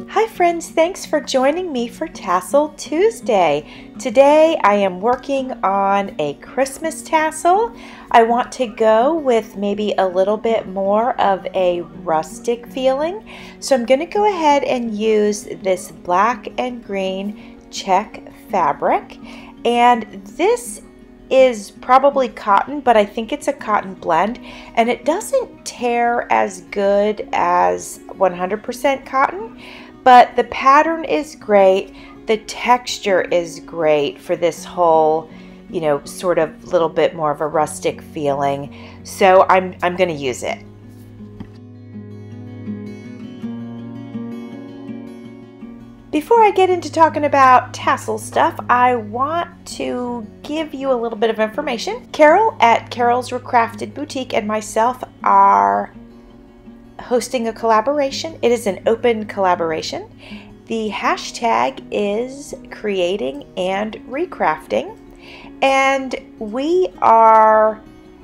Hi friends, thanks for joining me for Tassel Tuesday. Today I am working on a Christmas tassel. I want to go with maybe a little bit more of a rustic feeling. So I'm going to go ahead and use this black and green check fabric. And this is probably cotton, but I think it's a cotton blend, and it doesn't tear as good as 100% cotton. But the pattern is great. The texture is great for this whole, sort of little bit more of a rustic feeling. So I'm going to use it. Before I get into talking about tassel stuff, I want to give you a little bit of information. Carol at Carol's Recrafted Boutique and myself are hosting a collaboration. It is an open collaboration. The hashtag is creatingandrecrafting, and we are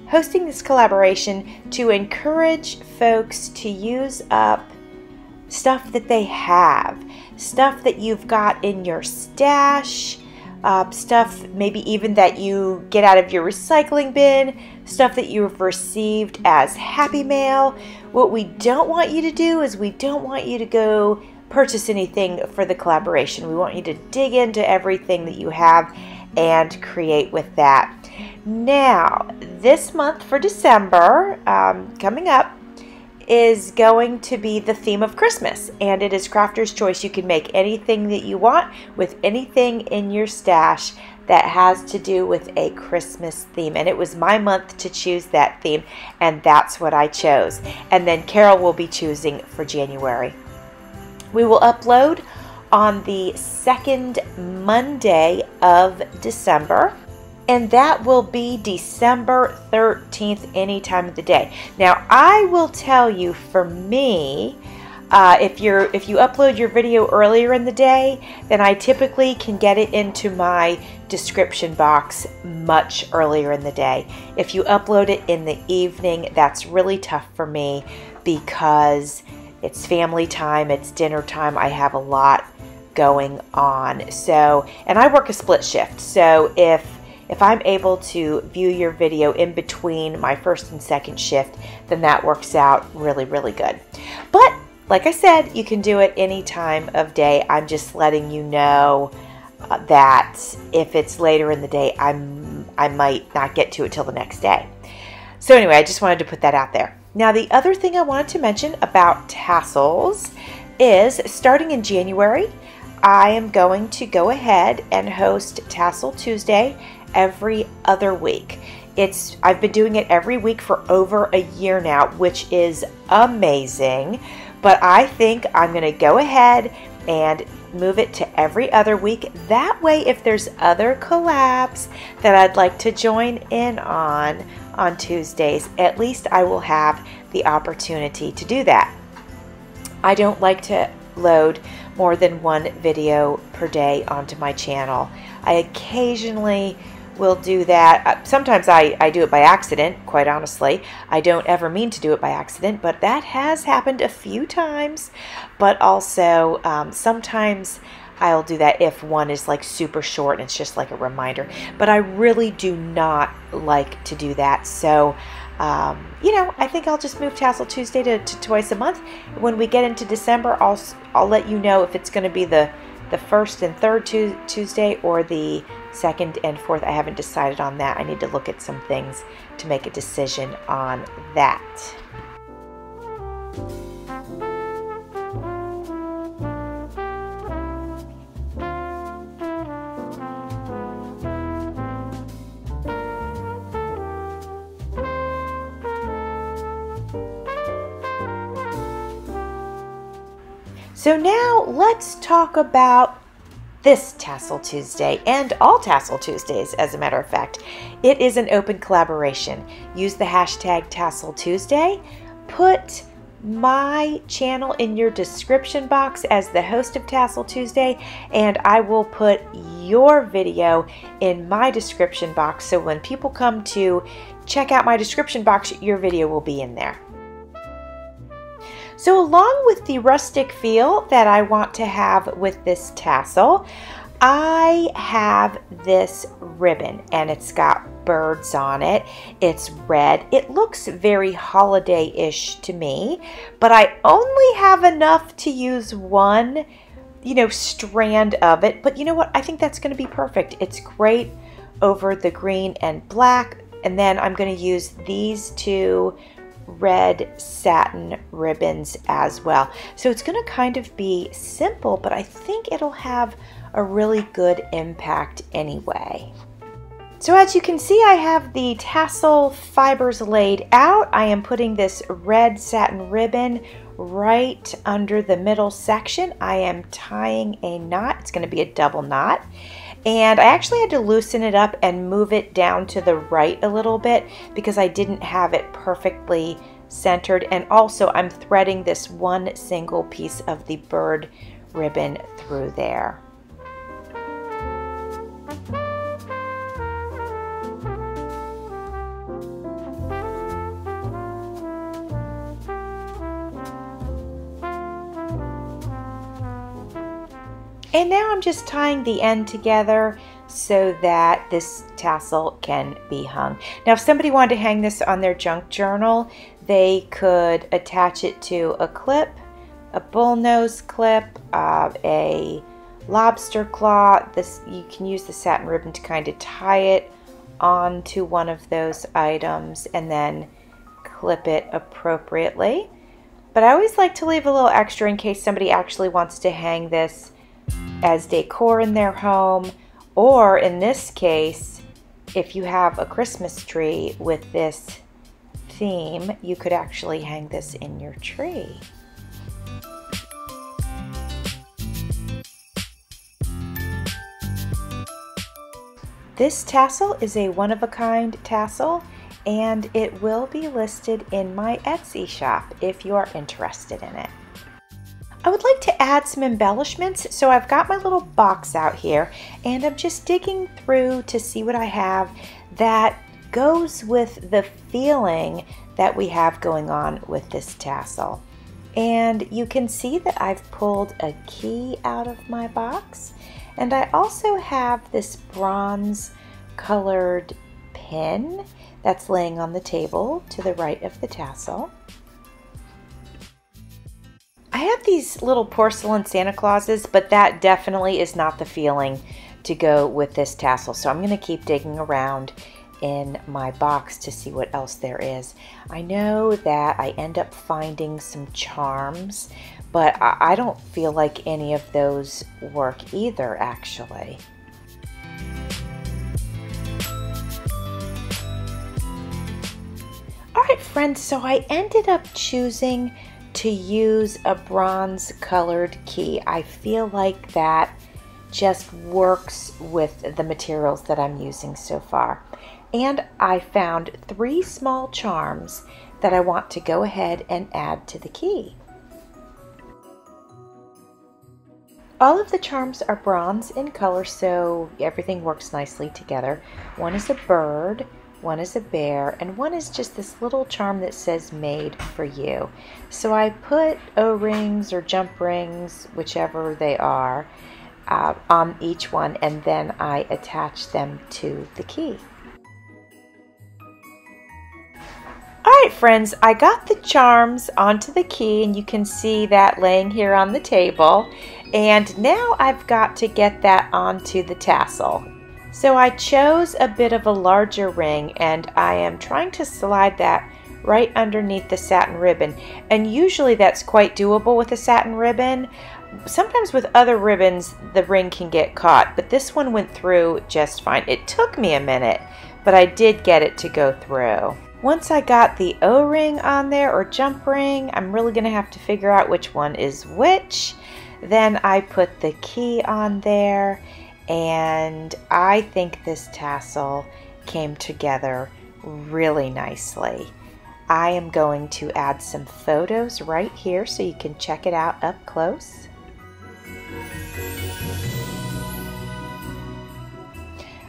hosting this collaboration to encourage folks to use up stuff that they have, stuff that you've got in your stash, stuff maybe even that you get out of your recycling bin, stuff that you've received as happy mail. What we don't want you to do is we don't want you to go purchase anything for the collaboration. We want you to dig into everything that you have and create with that. Now, this month for December, coming up, is going to be the theme of Christmas, and it is crafter's choice. You can make anything that you want with anything in your stash that has to do with a Christmas theme, and it was my month to choose that theme, and that's what I chose. And then Carol will be choosing for January. We will upload on the second Monday of December, and that will be December 13th, any time of the day. Now, I will tell you, for me, if you upload your video earlier in the day, then I typically can get it into my description box much earlier in the day. If you upload it in the evening, that's really tough for me because it's family time, it's dinner time, I have a lot going on. So, and I work a split shift, so if I'm able to view your video in between my first and second shift, then that works out really, really good. But like I said, you can do it any time of day. I'm just letting you know that if it's later in the day, I might not get to it till the next day. So anyway, I just wanted to put that out there. Now, the other thing I wanted to mention about tassels is starting in January, I am going to go ahead and host Tassel Tuesday every other week. I've been doing it every week for over a year now, which is amazing. But I think I'm going to go ahead and move it to every other week. That way, if there's other collabs that I'd like to join in on Tuesdays, at least I will have the opportunity to do that. I don't like to load more than one video per day onto my channel. I occasionally will do that. Sometimes I do it by accident, quite honestly. I don't ever mean to do it by accident, but that has happened a few times. But also, sometimes I'll do that if one is like super short and it's just like a reminder. But I really do not like to do that. So, I think I'll just move Tassel Tuesday to twice a month. When we get into December, I'll let you know if it's going to be the first and third Tuesday or the second and fourth. I haven't decided on that. I need to look at some things to make a decision on that. So now let's talk about this Tassel Tuesday and all Tassel Tuesdays, as a matter of fact. It is an open collaboration. Use the hashtag Tassel Tuesday. Put my channel in your description box as the host of Tassel Tuesday, and I will put your video in my description box, so when people come to check out my description box, your video will be in there. So along with the rustic feel that I want to have with this tassel, I have this ribbon and it's got birds on it. It's red. It looks very holiday-ish to me, but I only have enough to use one, strand of it. But you know what? I think that's going to be perfect. It's great over the green and black. And then I'm going to use these two red satin ribbons as well. So it's going to kind of be simple, but I think it'll have a really good impact anyway. So as you can see, I have the tassel fibers laid out. I am putting this red satin ribbon right under the middle section. I am tying a knot. It's going to be a double knot. And I actually had to loosen it up and move it down to the right a little bit because I didn't have it perfectly centered. And also I'm threading this one single piece of the bird ribbon through there. And now I'm just tying the end together so that this tassel can be hung. Now if somebody wanted to hang this on their junk journal, they could attach it to a clip, a bullnose clip, a lobster claw. You can use the satin ribbon to kind of tie it onto one of those items and then clip it appropriately. But I always like to leave a little extra in case somebody actually wants to hang this as decor in their home, or in this case, if you have a Christmas tree with this theme, you could actually hang this in your tree. This tassel is a one-of-a-kind tassel, and it will be listed in my Etsy shop if you are interested in it. I would like to add some embellishments, so I've got my little box out here and I'm just digging through to see what I have that goes with the feeling that we have going on with this tassel. And you can see that I've pulled a key out of my box, and I also have this bronze colored pin that's laying on the table to the right of the tassel. I have these little porcelain Santa Clauses, but that definitely is not the feeling to go with this tassel. So I'm going to keep digging around in my box to see what else there is. I know that I end up finding some charms, but I don't feel like any of those work either, actually. All right, friends, so I ended up choosing to use a bronze colored key. I feel like that just works with the materials that I'm using so far. And I found 3 small charms that I want to go ahead and add to the key. All of the charms are bronze in color, so everything works nicely together. One is a bird, one is a bear, and one is just this little charm that says made for you. So I put O-rings or jump rings, whichever they are, on each one, and then I attach them to the key. Alright friends, I got the charms onto the key, and you can see that laying here on the table, and now I've got to get that onto the tassel. So I chose a bit of a larger ring, and I am trying to slide that right underneath the satin ribbon. And usually that's quite doable with a satin ribbon. Sometimes with other ribbons the ring can get caught, but this one went through just fine. It took me a minute, but I did get it to go through. Once I got the O-ring on there, or jump ring, I'm really going to have to figure out which one is which. Then I put the key on there, and I think this tassel came together really nicely. I am going to add some photos right here so you can check it out up close.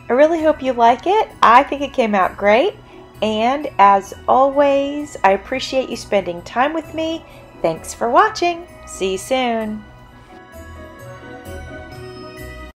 I really hope you like it. I think it came out great, and as always, I appreciate you spending time with me. Thanks for watching. See you soon.